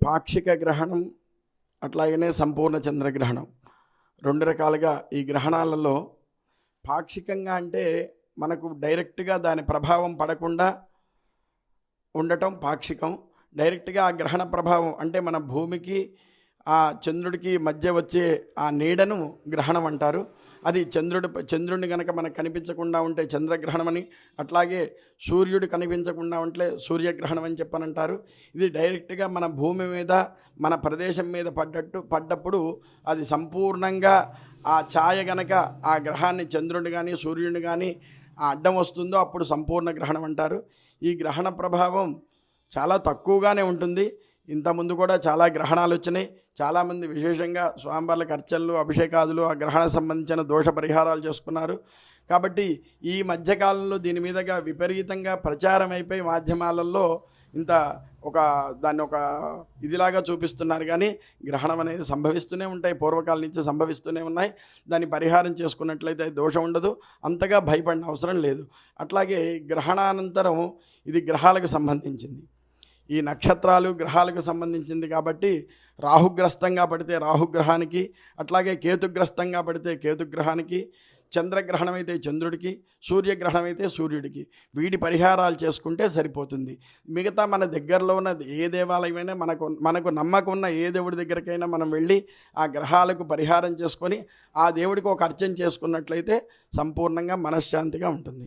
పాక్షిక గ్రహణం అట్లాగనే సంపూర్ణ చంద్రగ్రహణం 2 రకాలుగా ఈ గ్రహణాలలో పాక్షికంగా అంటే మనకు డైరెక్ట్గా దాని ప్రభావం పడకుండా ఉండటం పాక్షికం. డైరెక్ట్గా ఆ గ్రహణ ప్రభావం అంటే మన భూమికి ఆ చంద్రుడికి మధ్య వచ్చే ఆ నీడను గ్రహణం అంటారు. అది చంద్రుడిని కనుక మనకు కనిపించకుండా ఉంటే చంద్రగ్రహణం అని, అట్లాగే సూర్యుడు కనిపించకుండా ఉంటే సూర్యగ్రహణం అని చెప్పనంటారు. ఇది డైరెక్ట్గా మన భూమి మీద మన ప్రదేశం మీద పడ్డప్పుడు అది సంపూర్ణంగా ఆ ఛాయ గనక ఆ గ్రహాన్ని చంద్రుడిని కానీ సూర్యుడిని కానీ ఆ అడ్డం వస్తుందో అప్పుడు సంపూర్ణ గ్రహణం అంటారు. ఈ గ్రహణ ప్రభావం చాలా తక్కువగానే ఉంటుంది. ఇంతకుముందు కూడా చాలా గ్రహణాలు వచ్చినాయి. చాలామంది విశేషంగా స్వామివార్లకు అర్చనలు అభిషేకాదులు ఆ గ్రహణ సంబంధించిన దోష పరిహారాలు చేసుకున్నారు. కాబట్టి ఈ మధ్యకాలంలో దీని మీదగా విపరీతంగా ప్రచారం అయిపోయి మాధ్యమాలలో దాన్ని ఒక ఇదిలాగా చూపిస్తున్నారు. కానీ గ్రహణం అనేది సంభవిస్తూనే ఉంటాయి, పూర్వకాలం నుంచి సంభవిస్తూనే ఉన్నాయి. దాన్ని పరిహారం చేసుకున్నట్లయితే దోషం ఉండదు, అంతగా భయపడిన అవసరం లేదు. అట్లాగే గ్రహణానంతరం ఇది గ్రహాలకు సంబంధించింది, ఈ నక్షత్రాలు గ్రహాలకు సంబంధించింది. కాబట్టి రాహుగ్రస్తంగా పడితే రాహుగ్రహానికి, అట్లాగే కేతుగ్రస్తంగా పడితే కేతుగ్రహానికి, చంద్రగ్రహణం అయితే చంద్రుడికి, సూర్యగ్రహణం అయితే సూర్యుడికి వీడి పరిహారాలు చేసుకుంటే సరిపోతుంది. మిగతా మన దగ్గరలో ఉన్న ఏ దేవాలయమైనా మనకు నమ్మకం ఉన్న ఏ దేవుడి దగ్గరికైనా మనం వెళ్ళి ఆ గ్రహాలకు పరిహారం చేసుకొని ఆ దేవుడికి ఒక అర్చన చేసుకున్నట్లయితే సంపూర్ణంగా మనశ్శాంతిగా ఉంటుంది.